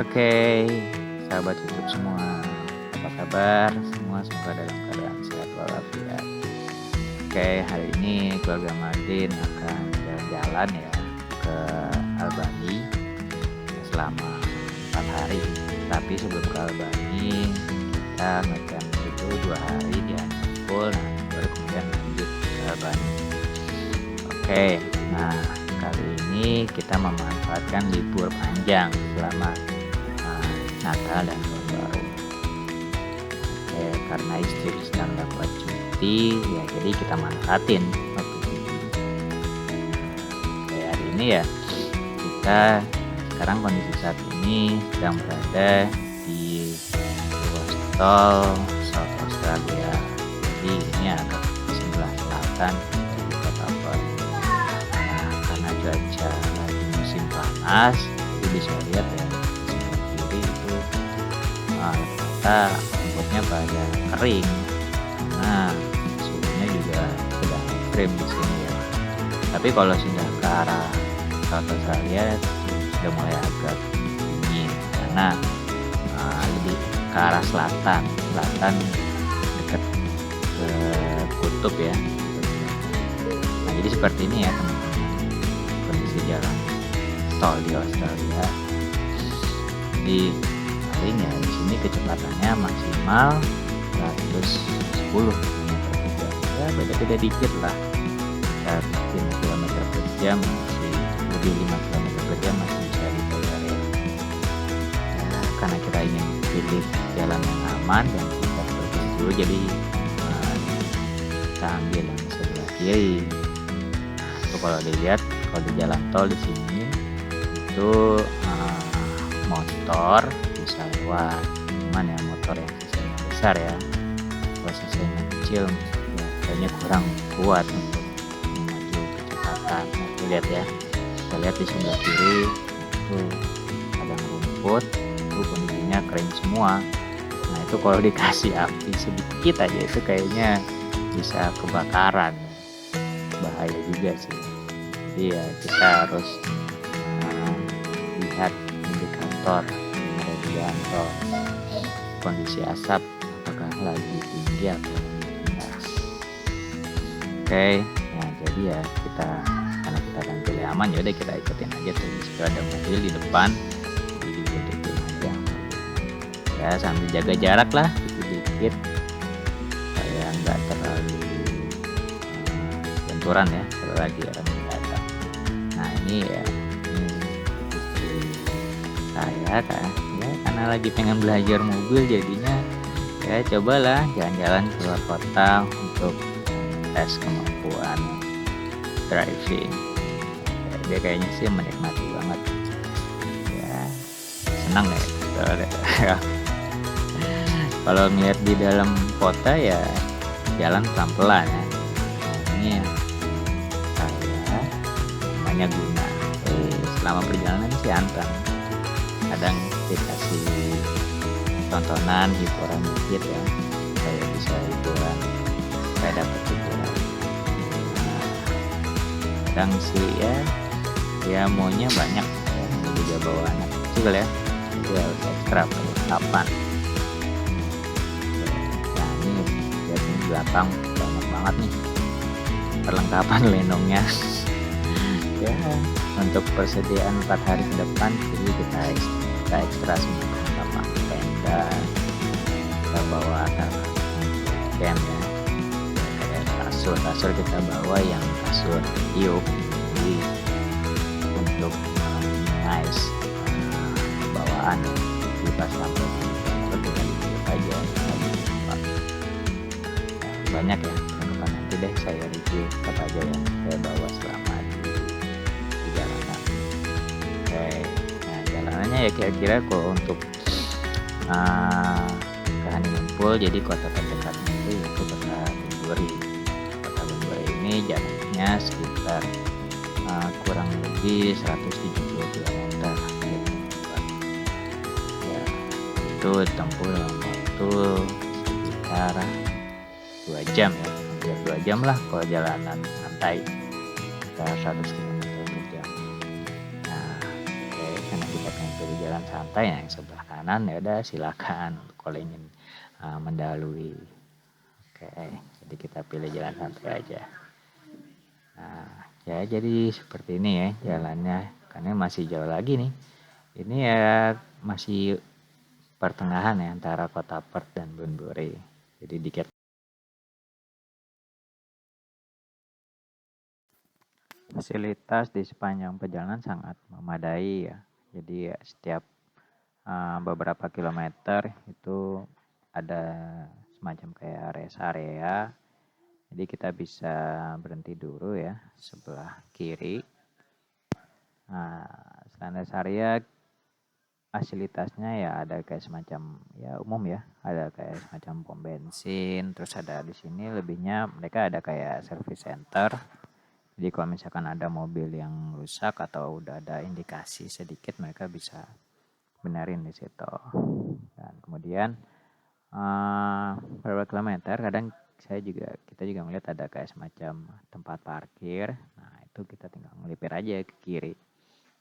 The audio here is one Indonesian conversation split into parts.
Oke, sahabat YouTube semua, apa kabar semua? Semoga dalam keadaan sehat walafiat. Oke, hari ini keluarga Mardin akan jalan-jalan ya ke Albani selama 4 hari. Tapi sebelum ke Albani, kita ngecamp dulu 2 hari di Hanjepul, nah baru kemudian lanjut ke Albani. Oke, nah kali ini kita memanfaatkan libur panjang selama Natal dan Tahun Baru. Oke, karena istri sedang dapat cuti, ya jadi kita manfaatin waktu cuti. Oke, hari ini ya kita sekarang kondisi saat ini sedang berada di ruas tol South Australia. Jadi ini agak sebelah selatan dari kota Perth. Nah, karena cuaca lagi musim panas, jadi bisa lihat ya kita rumputnya pada kering karena suhunya juga sedang ekstrim di sini ya. Tapi kalau sudah ke arah South Australia sudah mulai agak dingin karena lebih ke arah selatan dekat ke kutub ya. Nah jadi seperti ini ya teman-teman kondisi jalan tol di Australia. Jadi paling ya di sini kecepatannya maksimal 110 km/jam. Ya beda-beda dikit lah. 5 km/jam masih lebih 5 km/jam masih bisa ditolerir ya. Karena kita ingin pilih jalan yang aman dan kita pergi dulu, jadi kita ambil yang sebelah kiri. Nah, itu kalau dilihat kalau di jalan tol di sini itu motor bisa lewat, cuman ya motor yang sisanya besar ya, kalau sisanya kecil ya kayaknya kurang kuat untuk maju kecepatan. Nah, lihat ya, kita lihat di sebelah kiri itu padang rumput, itu kondisinya kering semua. Nah itu kalau dikasih api sedikit aja itu kayaknya bisa kebakaran, bahaya juga sih. Jadi ya kita harus lihat indikator atau kondisi asap apakah lagi tinggi atau rendah. Oke, nah jadi ya karena kita akan pilih aman, yaudah kita ikutin aja tuh. Disitu ada mobil di depan, jadi ikutin aja ya sambil jaga jarak lah dikit-dikit supaya nggak terlalu benturan ya kalau lagi orang mendadak. Nah ini ya saya karena lagi pengen belajar mobil, jadinya ya cobalah jalan-jalan keluar kota untuk tes kemampuan driving. Ya, dia kayaknya sih menikmati banget ya, senang ya kalau ngeliat di dalam kota ya jalan pelan-pelan ya. Nah, ini ya saya namanya guna selama perjalanan sih anteng, kadang dikasih tontonan hiburan dikit ya, saya bisa hiburan, saya dapat hiburan. Nah, kadang sih ya maunya banyak ya, juga bawa anak kecil ya, itu harus ekstra perlengkapan. Nah ini lihat di belakang banyak banget nih perlengkapan lenongnya ya untuk persediaan 4 hari ke depan. Jadi kita ekstra semua perlengkapan, tenda, kita bawa alat camp ya, kayak kasur kita bawa yang kasur tiup, jadi untuk minimize bawaan ya. Jadi pas sampai di tempat kita ditiup aja, banyak ya perlengkapan. Nanti deh saya review apa aja yang saya bawa selama di jalanan. Oke, nah jalanannya ya kira-kira kalau untuk ke Hanjepul, jadi kota terdekatnya itu yaitu kota Bunbury. Kota Bunbury ini jaraknya sekitar kurang lebih 170 km ya, itu tempuh dalam waktu sekitar 2 jam ya, hampir 2 jam lah kalau jalanan santai, sekitar 100 km per jam. Nah karena kita pengen pilih jalan santai, yang sebelah kanan ya udah silakan kalau ingin mendahului. Oke, jadi kita pilih jalan santai aja. Nah, ya jadi seperti ini ya jalannya, karena masih jauh lagi nih. Ini ya masih pertengahan ya antara Kota Perth dan Bunbury. Jadi dikit. Fasilitas di sepanjang perjalanan sangat memadai ya. Jadi ya, setiap beberapa kilometer itu ada semacam kayak rest area. Jadi kita bisa berhenti dulu ya sebelah kiri. Nah, selain rest area fasilitasnya ya ada kayak semacam ya umum ya, ada kayak semacam pom bensin, terus ada di sini lebihnya mereka ada kayak service center. Jadi kalau misalkan ada mobil yang rusak atau udah ada indikasi sedikit, mereka bisa benerin di situ. Dan kemudian beberapa kilometer kadang kita juga melihat ada kayak semacam tempat parkir. Nah itu kita tinggal ngelipir aja ke kiri.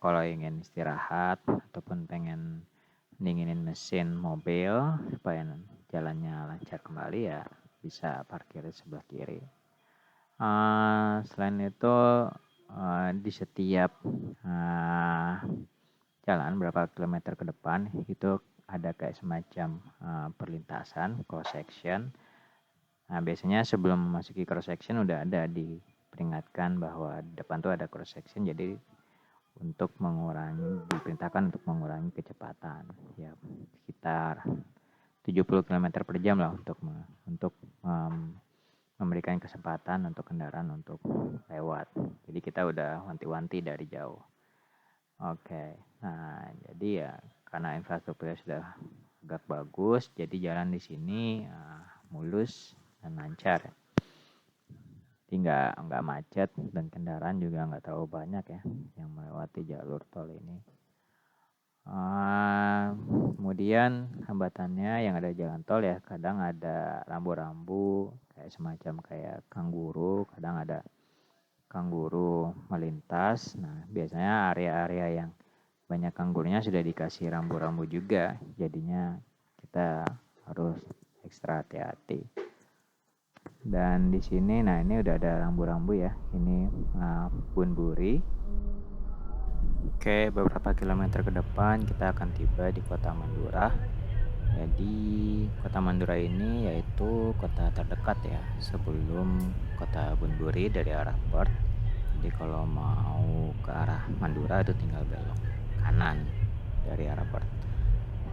Kalau ingin istirahat ataupun pengen dinginin mesin mobil supaya jalannya lancar kembali ya bisa parkir di sebelah kiri. Selain itu di setiap jalan berapa kilometer ke depan itu ada kayak semacam perlintasan cross section. Nah biasanya sebelum memasuki cross section udah ada diperingatkan bahwa di depan tuh ada cross section, jadi untuk diperintahkan untuk mengurangi kecepatan ya sekitar 70 km per jam lah untuk memberikan kesempatan untuk kendaraan untuk lewat. Jadi kita udah wanti-wanti dari jauh. Oke, nah jadi ya karena infrastrukturnya sudah agak bagus, jadi jalan di sini mulus dan lancar. Jadi nggak macet dan kendaraan juga nggak terlalu banyak ya yang melewati jalur tol ini. Kemudian hambatannya yang ada jalan tol ya kadang ada rambu-rambu kayak semacam kayak kanguru, kadang ada kanguru melintas. Nah biasanya area-area yang banyak kangurunya sudah dikasih rambu-rambu juga, jadinya kita harus ekstra hati-hati. Dan di sini, nah ini udah ada rambu-rambu ya. Ini Bunbury. Oke, beberapa kilometer ke depan kita akan tiba di Kota Mandurah. Jadi Kota Mandurah ini yaitu kota terdekat ya sebelum Kota Bunbury dari arah Perth. Jadi kalau mau ke arah Mandurah itu tinggal belok kanan dari arah Perth.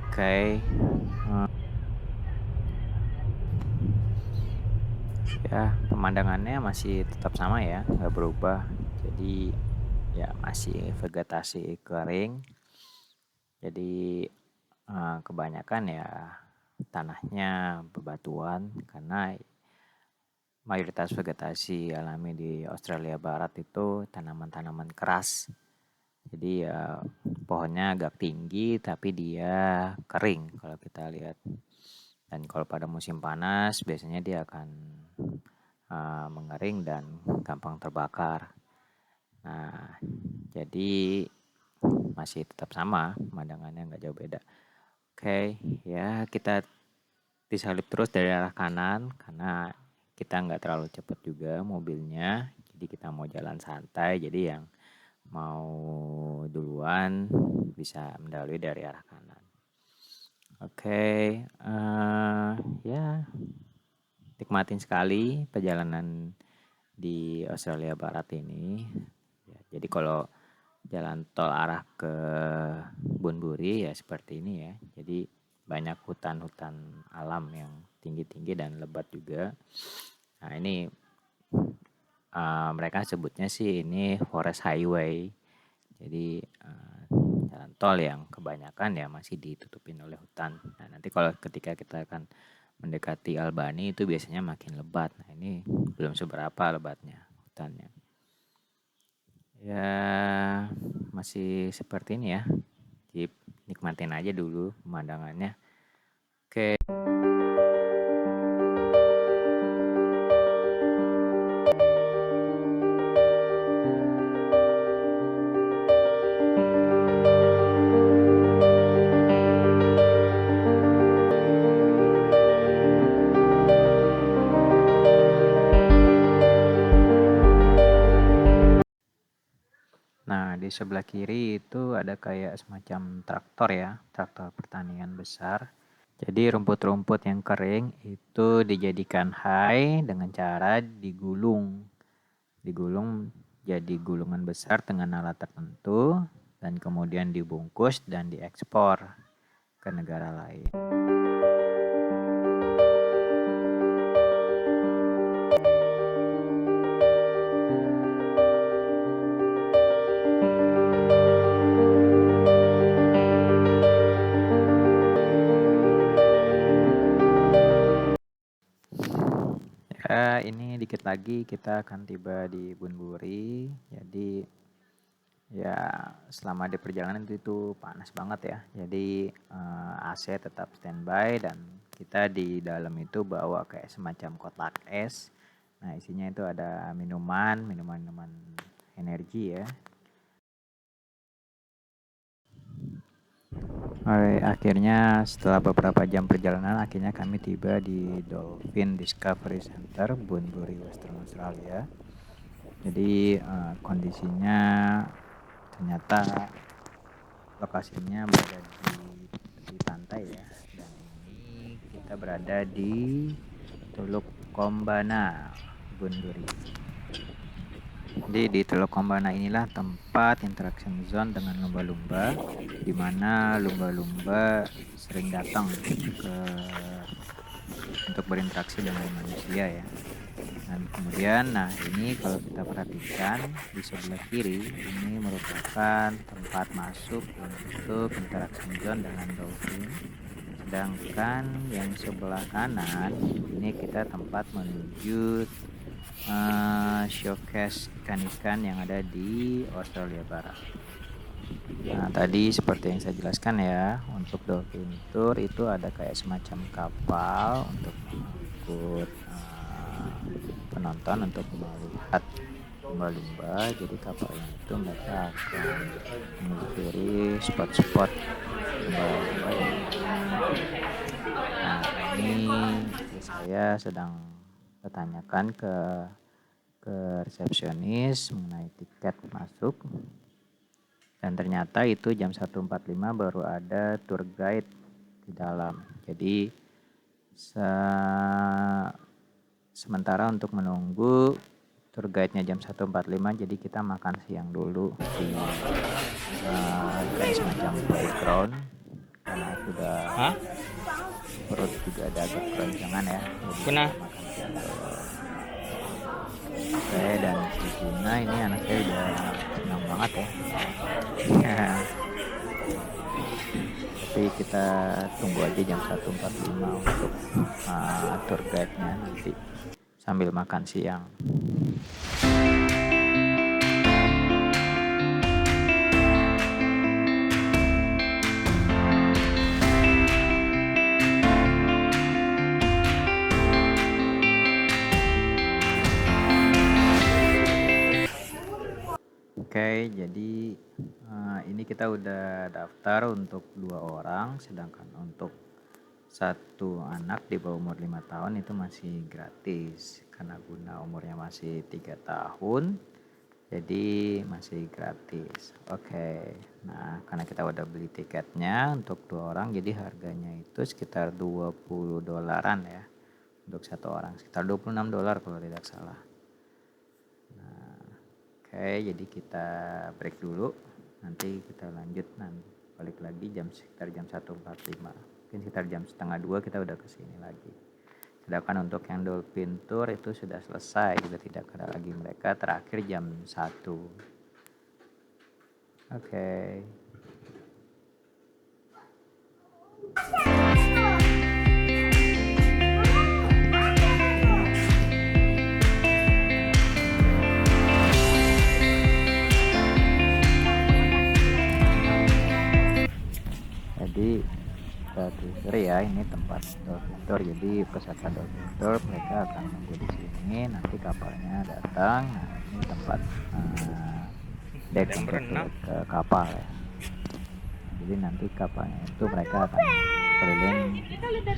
Oke. Ya pemandangannya masih tetap sama ya, nggak berubah. Jadi ya masih vegetasi kering. Jadi kebanyakan ya tanahnya bebatuan karena mayoritas vegetasi alami di Australia Barat itu tanaman-tanaman keras. Jadi ya pohonnya agak tinggi tapi dia kering kalau kita lihat. Dan kalau pada musim panas biasanya dia akan mengering dan gampang terbakar. Nah, jadi masih tetap sama, pemandangannya nggak jauh beda. Oke, ya kita disalip terus dari arah kanan karena kita nggak terlalu cepat juga mobilnya. Jadi kita mau jalan santai, jadi yang mau duluan bisa mendahului dari arah kanan. Oke, ya nikmatin sekali perjalanan di Australia Barat ini. Ya, jadi kalau jalan tol arah ke Bunbury ya seperti ini ya. Jadi banyak hutan-hutan alam yang tinggi-tinggi dan lebat juga. Nah ini mereka sebutnya sih ini forest highway. Jadi jalan tol yang kebanyakan ya masih ditutupin oleh hutan. Nah nanti kalau ketika kita akan mendekati Albany itu biasanya makin lebat. Nah ini belum seberapa lebatnya hutannya. Ya masih seperti ini ya. Jadi nikmatin aja dulu pemandangannya. Oke. di sebelah kiri itu ada kayak semacam traktor ya, traktor pertanian besar. Jadi rumput-rumput yang kering itu dijadikan hay dengan cara digulung. Digulung jadi gulungan besar dengan alat tertentu dan kemudian dibungkus dan diekspor ke negara lain. Ya, ini dikit lagi kita akan tiba di Bunburi. Jadi ya selama di perjalanan itu panas banget ya. Jadi AC tetap standby dan kita di dalam itu bawa kayak semacam kotak es. Nah, isinya itu ada minuman energi ya. Akhirnya setelah beberapa jam perjalanan, akhirnya kami tiba di Dolphin Discovery Center, Bunbury, Western Australia. Jadi kondisinya ternyata lokasinya berada di pantai ya, dan ini kita berada di Teluk Kombana, Bunbury. Jadi di Teluk Kombana inilah tempat interaction zone dengan lumba-lumba, di mana lumba-lumba sering datang untuk berinteraksi dengan manusia ya. Dan kemudian, nah ini kalau kita perhatikan di sebelah kiri ini merupakan tempat masuk untuk interaction zone dengan dolphin. Sedangkan yang sebelah kanan ini kita tempat menuju showcase ikan-ikan yang ada di Australia Barat. Nah, tadi seperti yang saya jelaskan ya, untuk dolphin tour itu ada kayak semacam kapal untuk mengangkut penonton untuk melihat lumba-lumba. Jadi kapalnya itu mereka akan menyusuri spot-spot lumba-lumba. Nah, ini saya sedang bertanyakan ke resepsionis mengenai tiket masuk, dan ternyata itu jam 1.45 baru ada tour guide di dalam. Jadi sementara untuk menunggu tour guide-nya jam 1.45, jadi kita makan siang dulu di kayak semacam playground karena sudah perut juga ada agak keroncongan ya. Jadi makan siang dulu. Oke, dan di Cina ini anak saya udah senang banget ya. Tapi kita tunggu aja jam 1.45 untuk tour guide-nya nanti sambil makan siang. Oke, jadi ini kita udah daftar untuk 2 orang, sedangkan untuk satu anak di bawah umur 5 tahun itu masih gratis karena guna umurnya masih 3 tahun, jadi masih gratis. Oke, nah karena kita udah beli tiketnya untuk 2 orang, jadi harganya itu sekitar $20 ya untuk satu orang, sekitar $26 kalau tidak salah. Oke, jadi kita break dulu. Nanti kita lanjut balik lagi sekitar jam 1.45. Mungkin sekitar jam setengah 2 kita udah kesini lagi. Sedangkan untuk yang dolphin tour itu sudah selesai, juga tidak ada lagi mereka, terakhir jam 1. Oke. Jadi kita telusur ya, ini tempat dolphin tour. Jadi peserta dolphin tour mereka akan menunggu di sini, nanti kapalnya datang. Nah, ini tempat deck untuk turun ke kapal ya. Jadi Jadi nanti kapalnya itu mereka akan keliling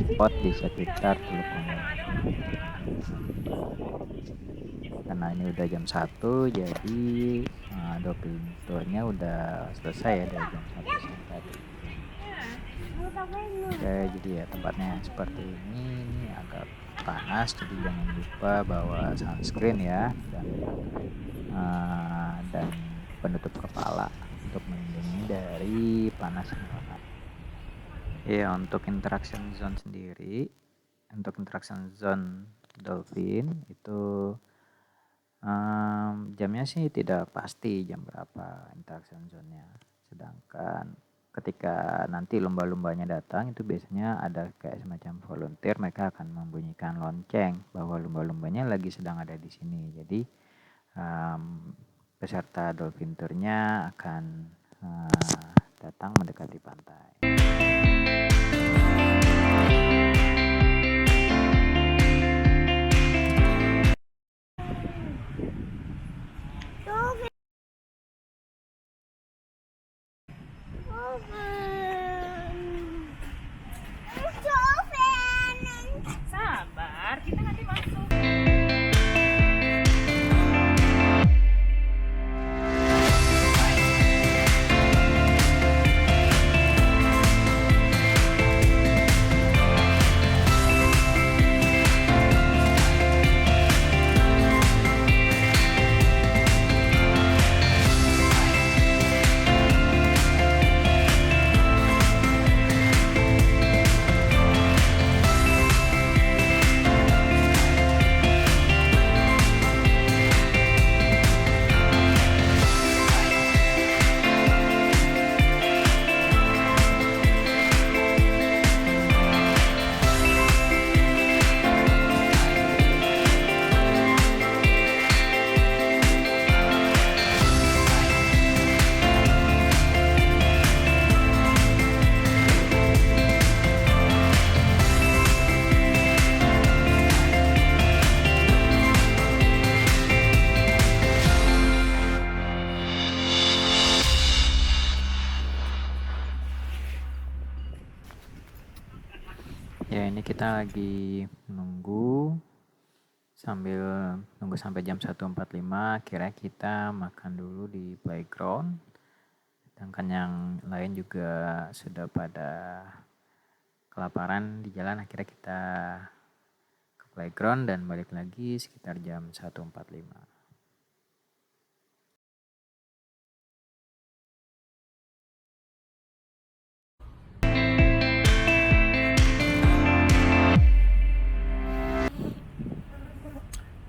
spot di sekitar Teluk Benoa. Karena ini udah jam 1, jadi dolphin tournya udah selesai ya dari jam 1 siang tadi. Oke, jadi ya tempatnya seperti ini agak panas, jadi jangan lupa bawa sunscreen ya, dan penutup kepala untuk melindungi dari panasnya matahari. Ya, untuk interaction zone sendiri, untuk interaction zone dolphin itu jamnya sih tidak pasti jam berapa interaction zone-nya. Sedangkan ketika nanti lumba-lumbanya datang itu biasanya ada kayak semacam volunteer, mereka akan membunyikan lonceng bahwa lumba-lumbanya lagi sedang ada di sini. Jadi peserta dolphin tour-nya akan datang mendekati pantai. Sabar, kita nanti masuk. Ya, ini kita lagi menunggu sampai jam 1.45. Kira kita makan dulu di playground. Sedangkan yang lain juga sudah pada kelaparan di jalan. Akhirnya kita ke playground dan balik lagi sekitar jam 1.45.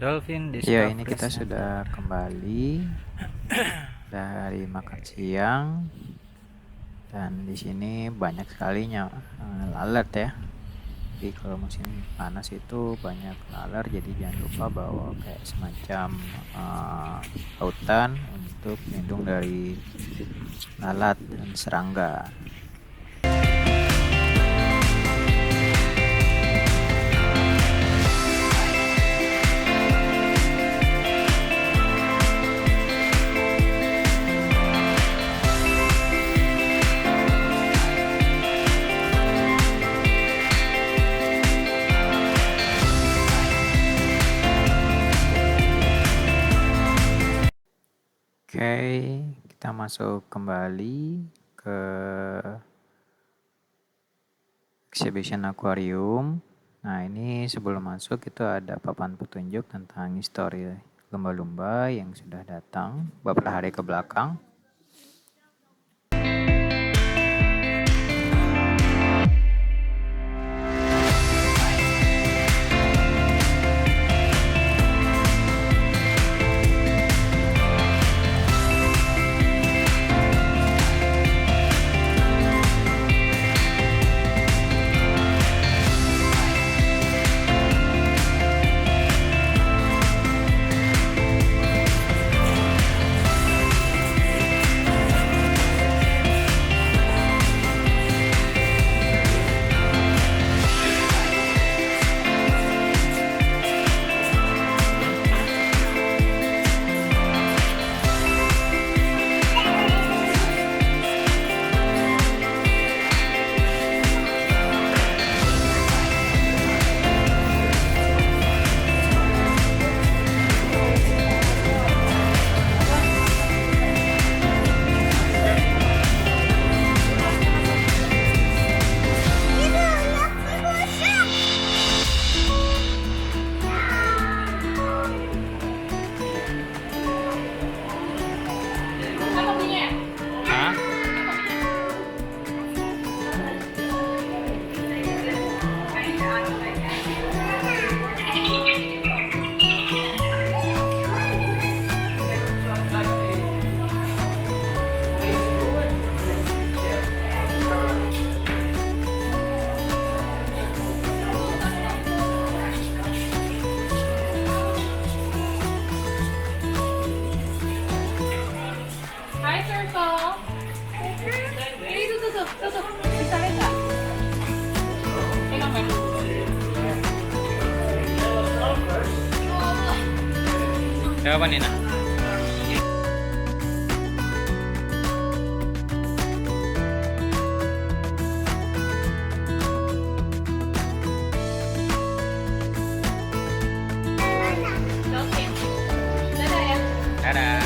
Dolphin Ya, ini kita sudah kembali dari makan siang, dan di sini banyak sekali lalat ya. Jadi kalau musim panas itu banyak lalat, jadi jangan lupa bawa kayak semacam hutan untuk lindung dari lalat dan serangga. Oke, kita masuk kembali ke exhibition aquarium. Nah, ini sebelum masuk itu ada papan petunjuk tentang histori lumba-lumba yang sudah datang beberapa hari ke belakang. Siapa nih, Nak? Dadah.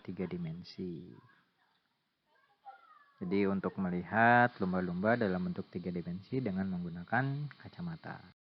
Tiga dimensi. Jadi untuk melihat lumba-lumba dalam bentuk tiga dimensi dengan menggunakan kacamata.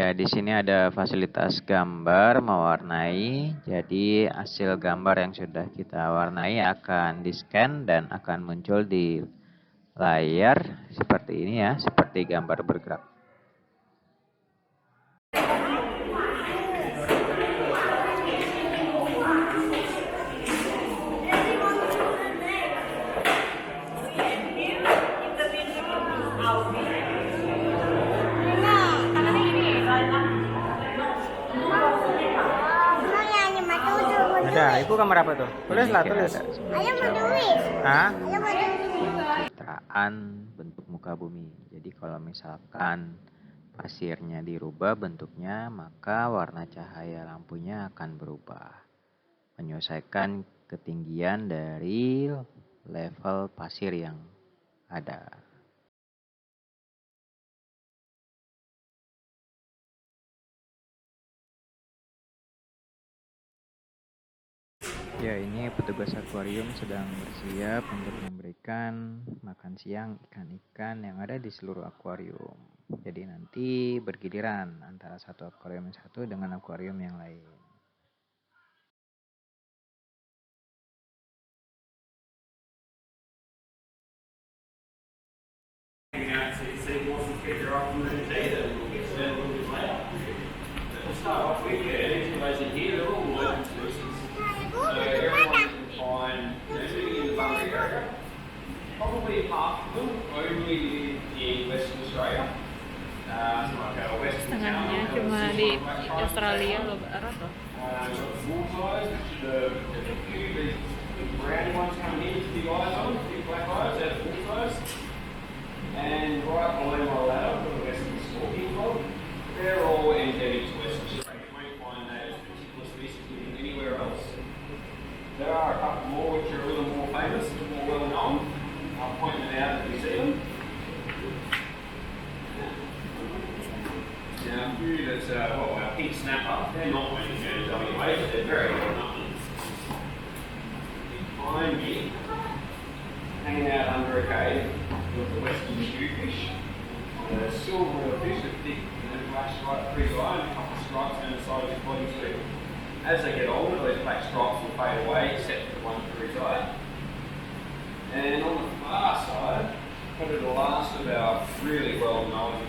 Ya, di sini ada fasilitas gambar mewarnai. Jadi hasil gambar yang sudah kita warnai akan di-scan dan akan muncul di layar seperti ini ya, seperti gambar bergerak. Ada, ibu gambar apa tuh? Tulis lah, tulis. Ayo mau tulis. Hah? Ayo mau tulis. Citraan bentuk muka bumi. Jadi kalau misalkan pasirnya dirubah bentuknya, maka warna cahaya lampunya akan berubah. Menyesuaikan ketinggian dari level pasir yang ada. Ya, ini petugas akuarium sedang bersiap untuk memberikan makan siang ikan-ikan yang ada di seluruh akuarium. Jadi nanti bergiliran antara satu akuarium yang satu dengan akuarium yang lain. Probably half of them only live in Western Australia. Setengahnya cuma di Australia loh, Barat loh. The brown ones coming in, big eyes on, big black eyes, that's full size. And right below my ladder, the Western Scorpion Frog, they're all endemic to Western Australia. You won't find those particular species living anywhere else. There are a couple more which are a little more famous, a little more well known. I'll point them out as we see them. Now, a few that's, our pink snapper, they're not going to turn WA, but they're very well known. Behind me, hanging out under a cave, with the western stewfish. The silver fish, a thick black stripe free eye, and a couple of stripes down the side of his body too. As they get older, those black stripes will fade away, except for one for his eye. And on the far side, probably the last of our really well known.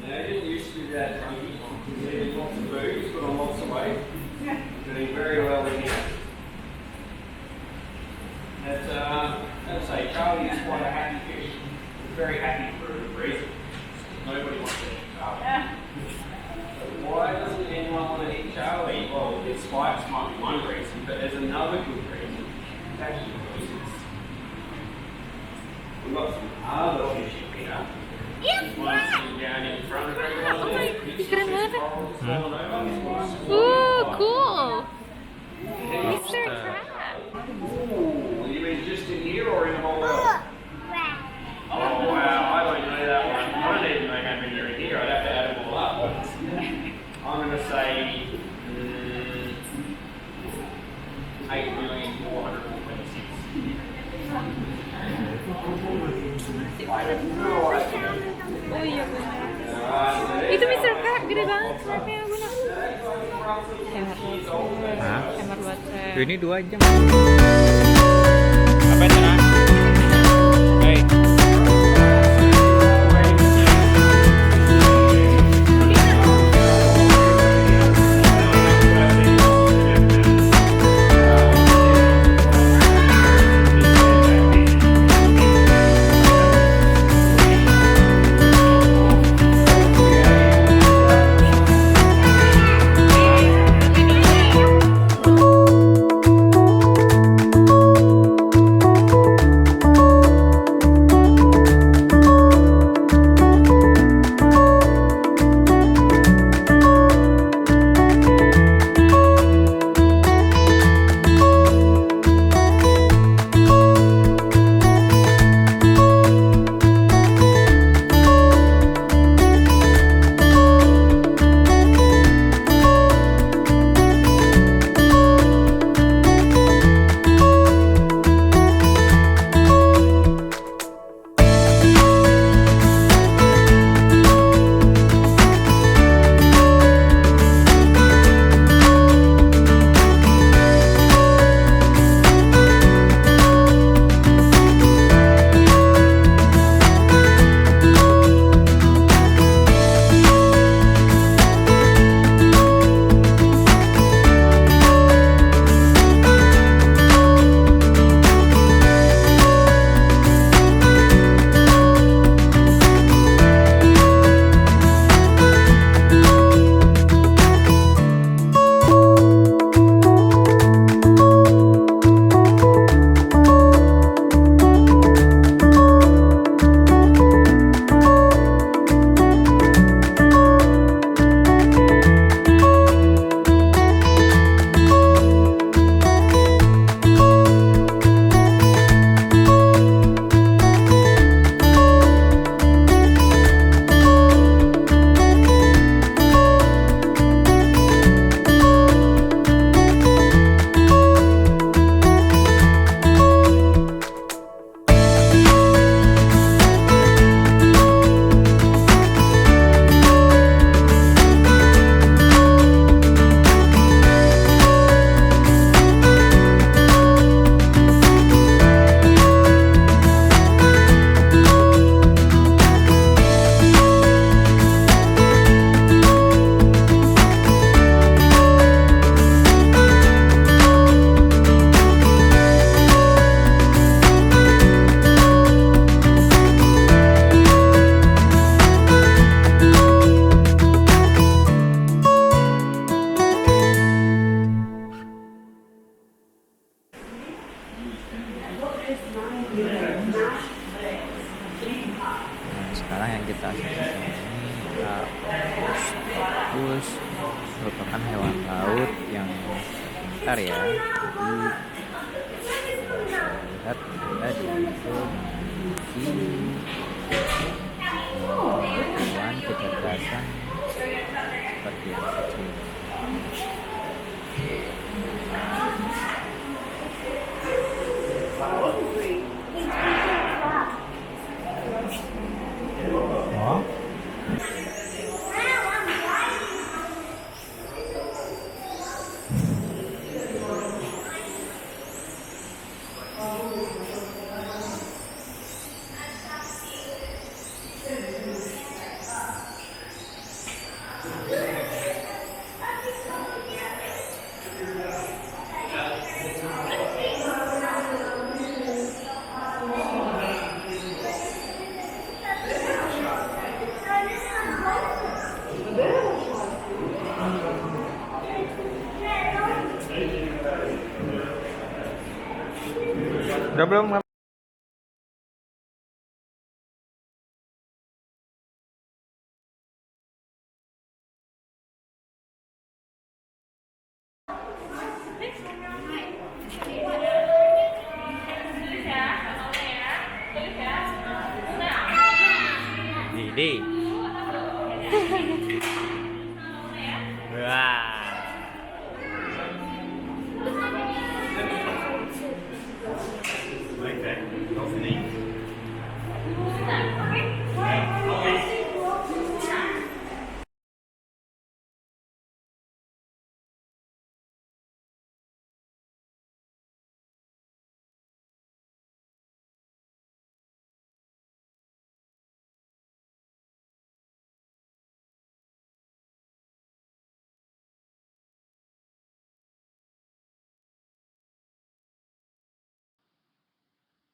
Now, it didn't used to be that drunky. He had lots of booze, put on lots of weight. Doing very well in here. I'd say Charlie is quite a happy fish. He's very happy for a good reason. Nobody wants to eat Charlie. Why doesn't anyone want to eat Charlie? Well, its spikes might be one reason, but there's another good reason. It's actually poisonous. We've got some other fish in here. One sitting down in front of everyone. Keren banget. Cool. Mr. Crab. Ooh, you mean just in here or in the whole world? Oh wow, I don't know that one. I don't even know how many are in here. I'd have to add them all up. I'm going to say 8,426. Oh iya benar. Itu Mr. Crab gede banget crabnya Bunda. Hemat banget. Hah? Hemat banget. Ini 2 jam. Apa itu, Nak? Baik. Nah, sekarang yang kita saksikan ini adalah octopus merupakan hewan laut yang pintar ya. Jadi lihat dia di situ memiliki hewan kecerdasan seperti yang kecil. Udah belum? Didi. Wah.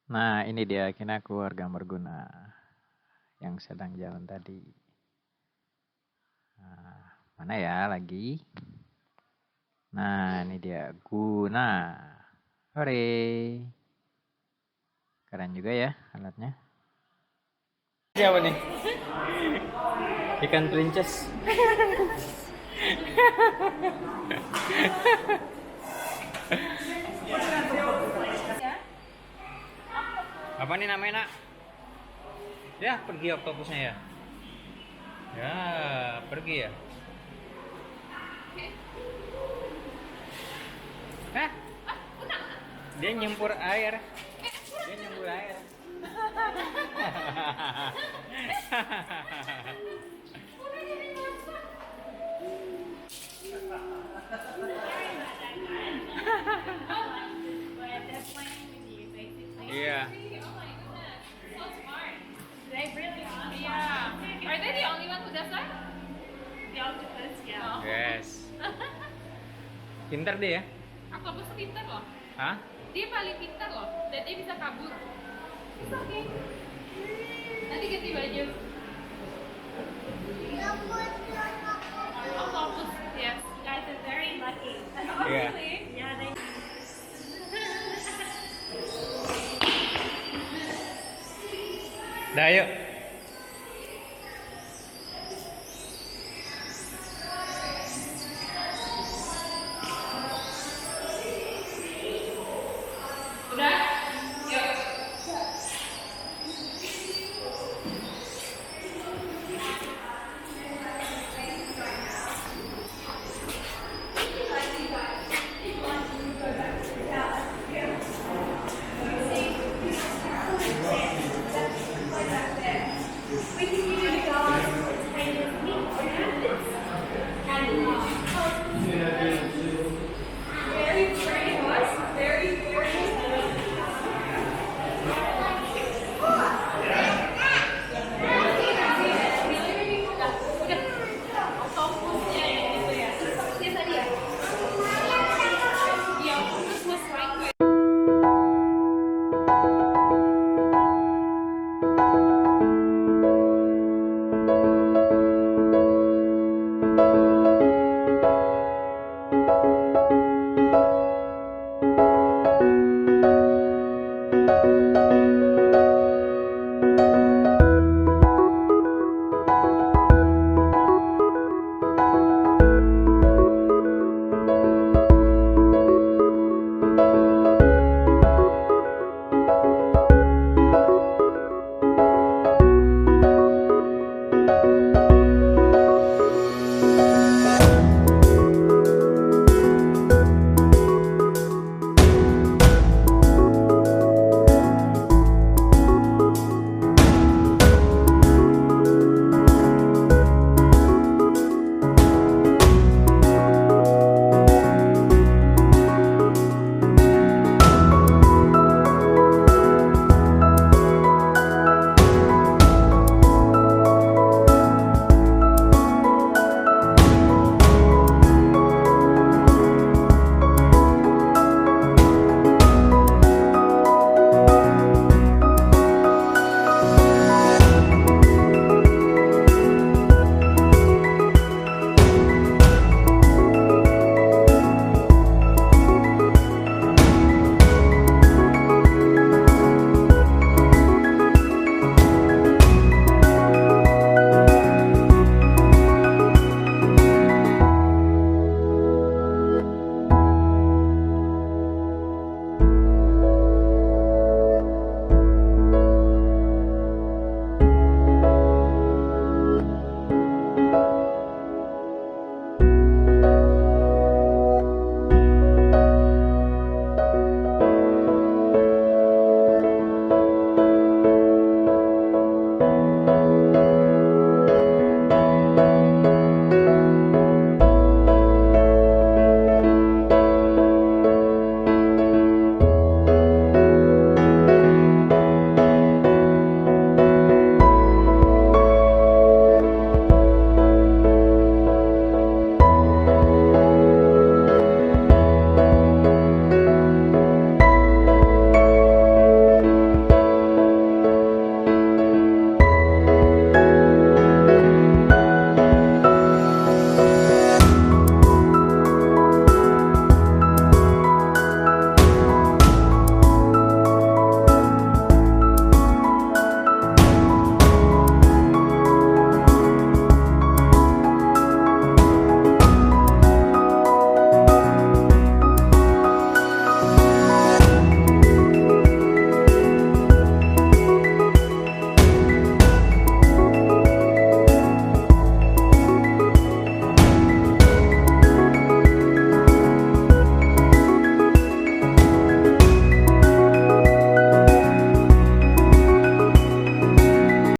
Nah, ini dia akhirnya keluar gambar guna yang sedang jalan tadi. Nah, mana ya lagi? Nah, ini dia guna. Hore. Keren juga ya alatnya. Siapa nih? Ikan princess. Apa nih namanya, Nak? Ya, pergi oktopusnya ya. Ya, pergi ya. Hah? Dia nyempur air. Dia nyempur air. Iya. Are they the only one who does that? The octopus, yeah. Yes. Pintar dia ya? Octopus tuh pintar loh. Hah? Dia paling pintar loh. Dan dia bisa kabur. It's okay. Nanti ganti baju. Octopus, yes. Guys are very lucky. Iya. Yeah, they. Dah, yuk.